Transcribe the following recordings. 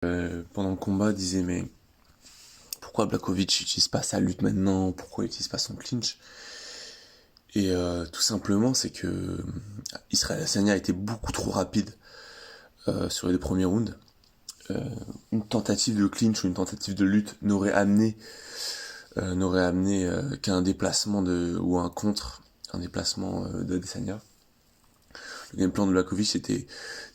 Pendant le combat, disait mais pourquoi Blachowicz n'utilise pas sa lutte maintenant, pourquoi il n'utilise pas son clinch. Et tout simplement, c'est que Israël Adesanya a été beaucoup trop rapide sur les deux premiers rounds. Une tentative de clinch ou une tentative de lutte n'aurait amené qu'un déplacement ou un déplacement de Adesanya. Le game plan de Blachowicz c'était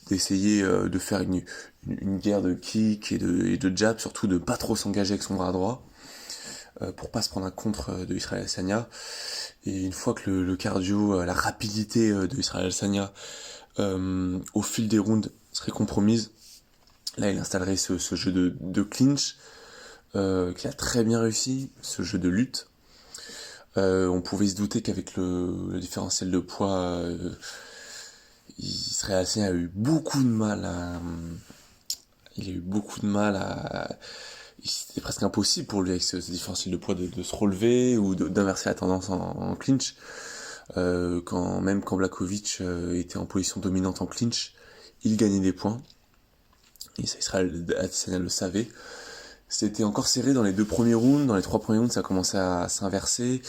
d'essayer de faire une guerre de kick et de jab, surtout de pas trop s'engager avec son bras droit pour pas se prendre un contre de Israël Adesanya. Et une fois que le cardio, la rapidité de Israël Adesanya au fil des rounds serait compromise, là il installerait ce jeu de clinch qu'il a très bien réussi, ce jeu de lutte. On pouvait se douter qu'avec le différentiel de poids, Israël Adesanya a eu beaucoup de mal à... Il a eu beaucoup de mal à... C'était presque impossible pour lui avec ce différentiel de poids de se relever ou d'inverser la tendance en clinch. Quand Blachowicz était en position dominante en clinch, il gagnait des points. Et ça, Israël Adesanya le savait. C'était encore serré dans les deux premiers rounds. Dans les trois premiers rounds, ça commençait à s'inverser.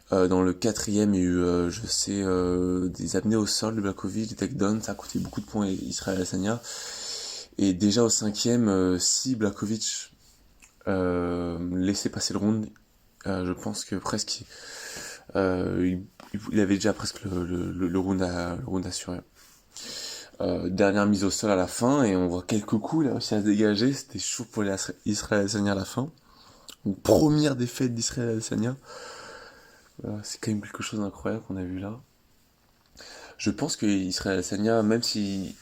Dans le quatrième, il y a eu, des apnées au sol de Blachowicz, des takedowns. Ça a coûté beaucoup de points à Israël Adesanya. Et déjà au cinquième, si Blachowicz laissait passer le round, je pense que presque il avait déjà presque le round assuré. Dernière mise au sol à la fin et on voit quelques coups, il a réussi à se dégager, c'était chaud pour Israël Adesanya à la fin. Donc, première défaite d'Israël Adesanya, c'est quand même quelque chose d'incroyable qu'on a vu là. Je pense que Israël Adesanya, même si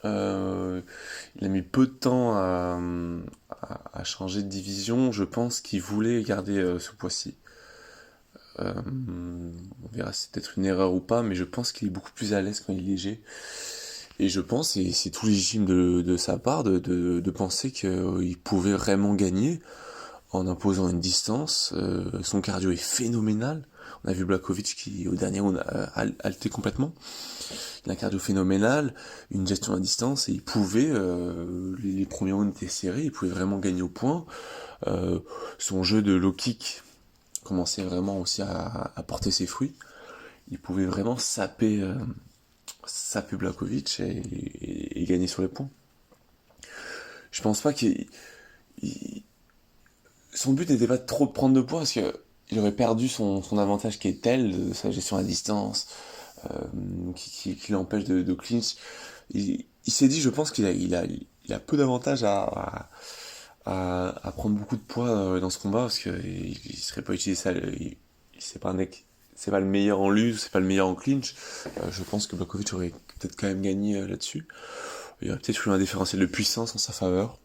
il a mis peu de temps à changer de division, je pense qu'il voulait garder ce poids-ci. On verra si c'est peut-être une erreur ou pas, mais je pense qu'il est beaucoup plus à l'aise quand il est léger. Et je pense, et c'est tout légitime de sa part, de penser qu'il pouvait vraiment gagner en imposant une distance. Son cardio est phénoménal. On a vu Blachowicz qui, au dernier round, a halté complètement. Il a un cardio phénoménal, une gestion à distance, et il pouvait, les premiers rounds étaient serrés, il pouvait vraiment gagner au point. Son jeu de low kick commençait vraiment aussi à porter ses fruits. Il pouvait vraiment saper Blachowicz et gagner sur les points. Je pense pas son but n'était pas de trop prendre de points parce que il aurait perdu son avantage qui est tel de sa gestion à distance qui l'empêche de clinch. Il s'est dit, je pense qu'il a peu d'avantages à prendre beaucoup de poids dans ce combat parce qu'il serait pas utilisé ça. C'est pas un mec, c'est pas le meilleur en lutte, c'est pas le meilleur en clinch. Je pense que Blachowicz aurait peut-être quand même gagné là-dessus. Il y aurait peut-être eu un différentiel de puissance en sa faveur.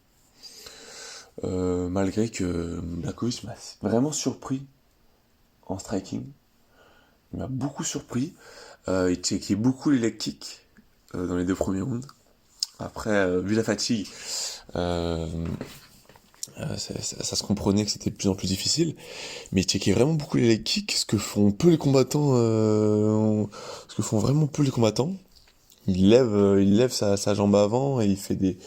Malgré que Blachowicz m'a vraiment surpris en striking. Il m'a beaucoup surpris. Il checkait beaucoup les leg kicks dans les deux premiers rounds. Après, vu la fatigue, ça se comprenait que c'était de plus en plus difficile. Mais il checkait vraiment beaucoup les leg kicks, ce que font peu les combattants. Ce que font vraiment peu les combattants. Il lève sa jambe avant et il fait des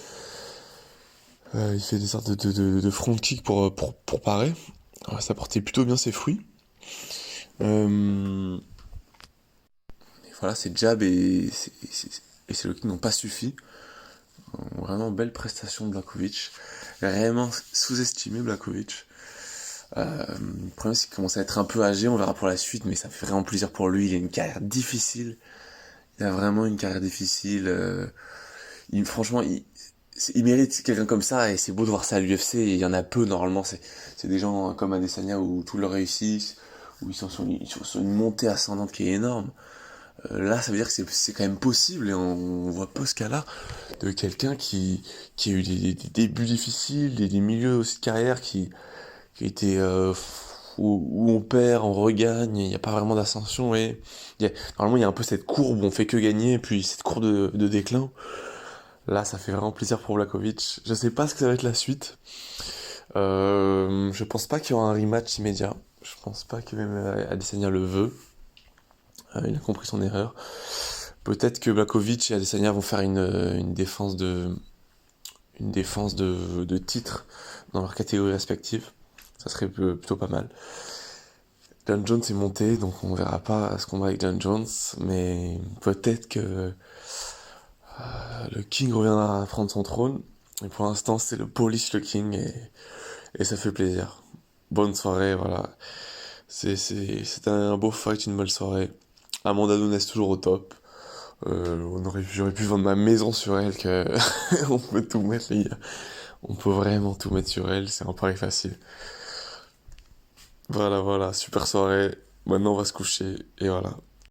sortes de front kick pour parer. Alors, ça portait plutôt bien ses fruits. Et voilà, ces jabs et ces low kicks n'ont pas suffi. Vraiment belle prestation de Blachowicz. Vraiment sous-estimé Blachowicz. Le problème c'est qu'il commence à être un peu âgé, on verra pour la suite, mais ça fait vraiment plaisir pour lui. Il a une carrière difficile. Il a vraiment une carrière difficile. Franchement, il mérite quelqu'un comme ça et c'est beau de voir ça à l'UFC. Et il y en a peu normalement. C'est des gens comme Adesanya où tout leur réussit, où ils sont sur une montée ascendante qui est énorme. Là, ça veut dire que c'est quand même possible et on voit pas ce cas-là de quelqu'un qui a eu des débuts difficiles, des milieux aussi de carrière qui étaient où on perd, on regagne, il n'y a pas vraiment d'ascension et normalement il y a un peu cette courbe où on fait que gagner et puis cette courbe de déclin. Là, ça fait vraiment plaisir pour Blachowicz. Je sais pas ce que ça va être la suite. Je pense pas qu'il y aura un rematch immédiat. Je pense pas que même Adesanya le veut. Il a compris son erreur. Peut-être que Blachowicz et Adesanya vont faire une une défense de titre dans leur catégorie respective. Ça serait plutôt pas mal. John Jones est monté, donc on verra pas ce combat avec John Jones, mais peut-être que le King reviendra prendre son trône. Et pour l'instant, c'est le Polish le King et ça fait plaisir. Bonne soirée, voilà. C'était un beau fight, une belle soirée. Amanda Nunes toujours au top. J'aurais pu vendre ma maison sur elle, que on peut tout mettre, les gars. On peut vraiment tout mettre sur elle, c'est un pari facile. Voilà, voilà, super soirée. Maintenant on va se coucher et voilà.